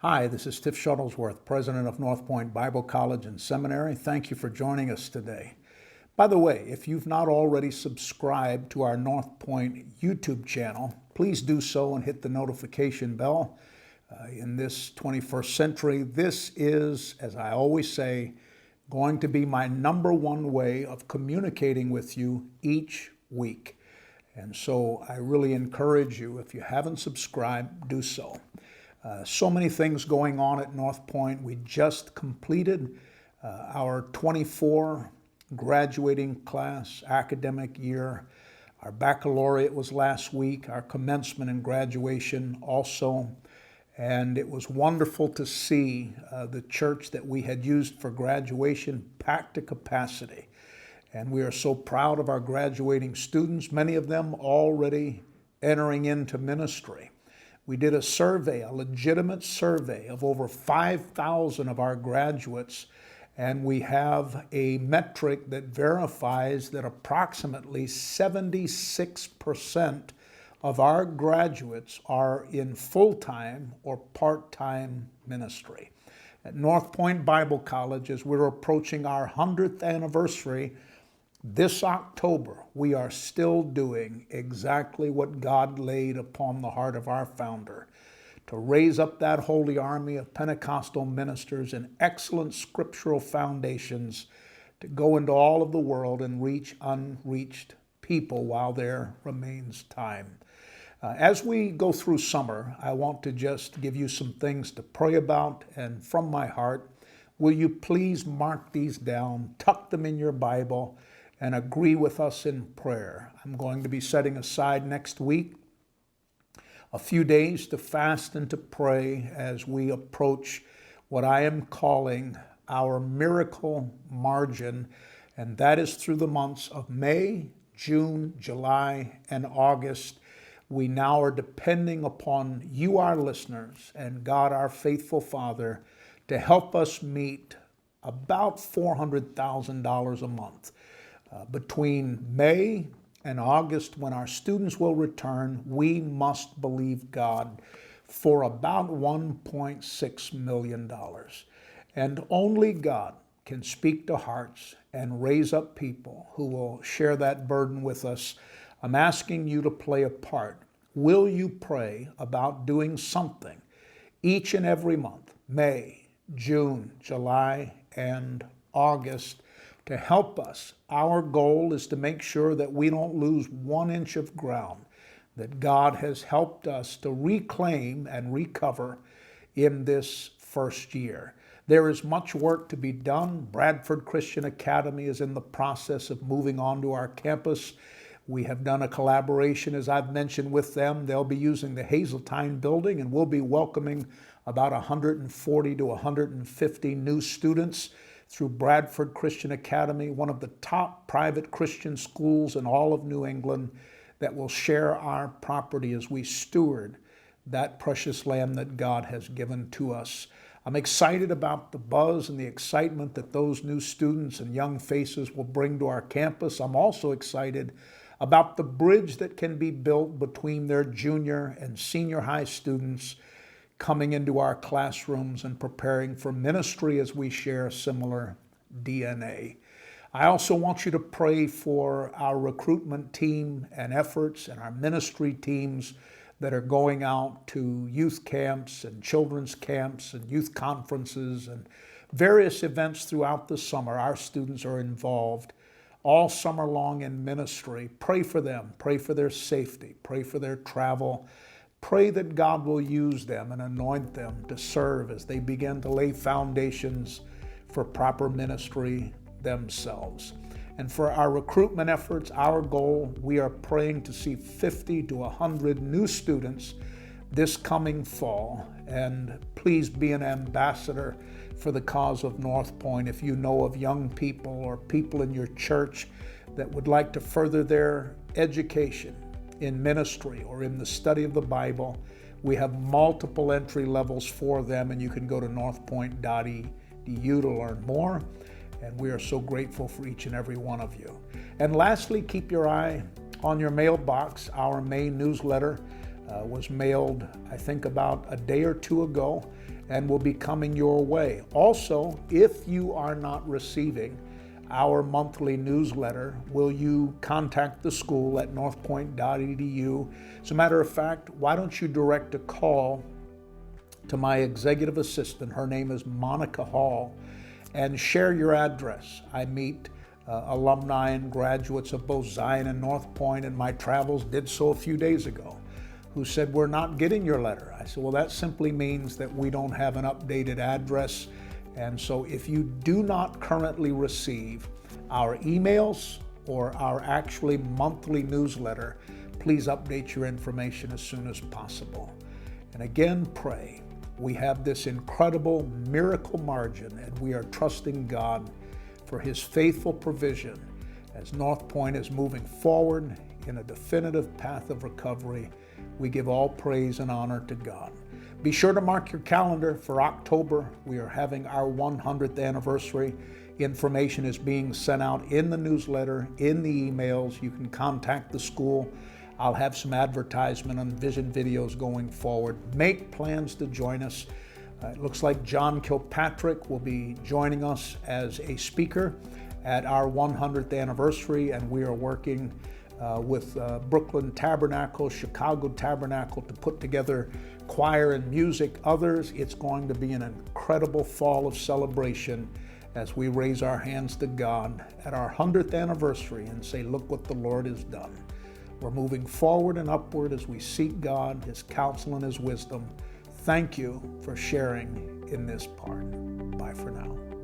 Hi, this is Tiff Shuttlesworth, President of Northpoint Bible College and Seminary. Thank you for joining us today. By the way, if you've not already subscribed to our Northpoint YouTube channel, please do so and hit the notification bell. In this 21st century, this is, as I always say, going to be my number one way of communicating with you each week. And so I really encourage you, if you haven't subscribed, do so. So many things going on at Northpoint. We just completed our 24 graduating class academic year. Our baccalaureate was last week, our commencement and graduation also. And it was wonderful to see the church that we had used for graduation packed to capacity. And we are so proud of our graduating students, many of them already entering into ministry. We did a survey, a legitimate survey of over 5,000 of our graduates, and we have a metric that verifies that approximately 76% of our graduates are in full-time or part-time ministry. At Northpoint Bible College, as we're approaching our 100th anniversary, this October, we are still doing exactly what God laid upon the heart of our founder, to raise up that holy army of Pentecostal ministers and excellent scriptural foundations to go into all of the world and reach unreached people while there remains time. As we go through summer, I want to just give you some things to pray about, and from my heart, will you please mark these down, tuck them in your Bible, and agree with us in prayer. I'm going to be setting aside next week a few days to fast and to pray as we approach what I am calling our miracle margin, and that is through the months of May, June, July, and August. We now are depending upon you, our listeners, and God, our faithful Father, to help us meet about $400,000 a month. Between May and August, when our students will return, we must believe God for about $1.6 million. And only God can speak to hearts and raise up people who will share that burden with us. I'm asking you to play a part. Will you pray about doing something each and every month, May, June, July, and August, to help us? Our goal is to make sure that we don't lose 1 inch of ground that God has helped us to reclaim and recover in this first year. There is much work to be done. Bradford Christian Academy is in the process of moving onto our campus. We have done a collaboration, as I've mentioned, with them. They'll be using the Hazeltine building, and we'll be welcoming about 140 to 150 new students through Bradford Christian Academy, one of the top private Christian schools in all of New England, that will share our property as we steward that precious land that God has given to us. I'm excited about the buzz and the excitement that those new students and young faces will bring to our campus. I'm also excited about the bridge that can be built between their junior and senior high students coming into our classrooms and preparing for ministry as we share similar DNA. I also want you to pray for our recruitment team and efforts and our ministry teams that are going out to youth camps and children's camps and youth conferences and various events throughout the summer. Our students are involved all summer long in ministry. Pray for them. Pray for their safety. Pray for their travel. Pray that God will use them and anoint them to serve as they begin to lay foundations for proper ministry themselves. And for our recruitment efforts, our goal, we are praying to see 50 to 100 new students this coming fall. And please be an ambassador for the cause of Northpoint. If you know of young people or people in your church that would like to further their education in ministry or in the study of the Bible, we have multiple entry levels for them, and you can go to northpoint.edu to learn more. And we are so grateful for each and every one of you. And lastly, keep your eye on your mailbox. Our May newsletter was mailed, I think, about a day or two ago. and will be coming your way. Also, if you are not receiving our monthly newsletter, will you contact the school at northpoint.edu? As a matter of fact, why don't you direct a call to my executive assistant, her name is Monica Hall, and share your address. I meet alumni and graduates of both Zion and Northpoint in my travels, did so a few days ago, who said, we're not getting your letter. I said, well, that simply means that we don't have an updated address. And so if you do not currently receive our emails or our actually monthly newsletter, please update your information as soon as possible. And again, pray. We have this incredible miracle margin, and we are trusting God for His faithful provision as Northpoint is moving forward in a definitive path of recovery. We give all praise and honor to God. Be sure to mark your calendar for October. We are having our 100th anniversary. Information is being sent out in the newsletter, in the emails. You can contact the school. I'll have some advertisement on vision videos going forward. Make plans to join us. It looks like John Kilpatrick will be joining us as a speaker at our 100th anniversary, and we are working with Brooklyn Tabernacle, Chicago Tabernacle to put together choir and music. Others, it's going to be an incredible fall of celebration as we raise our hands to God at our 100th anniversary and say, look what the Lord has done. We're moving forward and upward as we seek God, His counsel, and His wisdom. Thank you for sharing in this part. Bye for now.